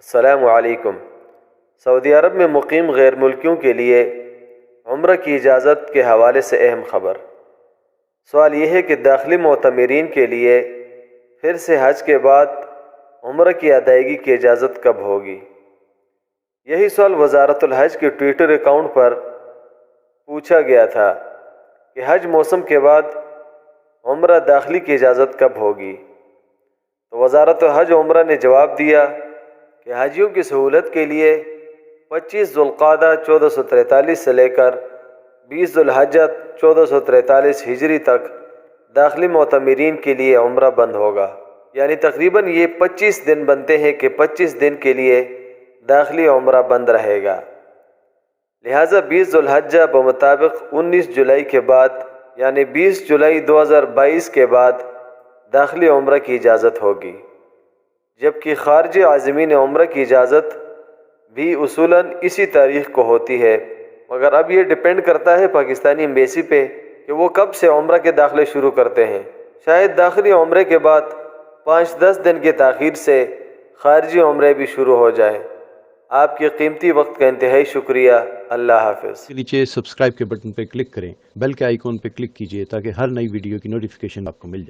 السلام علیکم۔ سعودی عرب میں مقیم غیر ملکیوں کے لیے عمرہ کی اجازت کے حوالے سے اہم خبر۔ سوال یہ ہے کہ داخلی معتمرین کے لیے پھر سے حج کے بعد عمرہ کی ادائیگی کی اجازت کب ہوگی؟ یہی سوال وزارت الحج کے ٹویٹر اکاؤنٹ پر پوچھا گیا تھا کہ حج موسم کے بعد عمرہ داخلی کی اجازت کب ہوگی؟ تو وزارت حج عمرہ نے جواب دیا کہ حاجیوں کی سہولت کے لیے 25 ذوالقعدہ 1443 سے لے کر 20 ذوالحجہ 1443 ہجری تک داخلی معتمرین کے لیے عمرہ بند ہوگا، یعنی تقریباً یہ 25 دن بنتے ہیں کہ 25 دن کے لیے داخلی عمرہ بند رہے گا۔ لہٰذا 20 ذوالحجہ بمطابق 19 جولائی کے بعد یعنی 20 جولائی 2022 کے بعد داخلی عمرہ کی اجازت ہوگی، جبکہ خارجی عازمین عمرہ کی اجازت بھی اصولاً اسی تاریخ کو ہوتی ہے، مگر اب یہ ڈیپینڈ کرتا ہے پاکستانی ایمبیسی پہ کہ وہ کب سے عمرہ کے داخلے شروع کرتے ہیں۔ شاید داخلی عمرے کے بعد 5-10 دن کی تاخیر سے خارجی عمرے بھی شروع ہو جائیں۔ آپ کے قیمتی وقت کا انتہائی شکریہ۔ اللہ حافظ۔ نیچے سبسکرائب کے بٹن پہ کلک کریں، بیل کے آئیکن پہ کلک کیجئے تاکہ ہر نئی ویڈیو کی نوٹیفیکیشن آپ کو مل جائے۔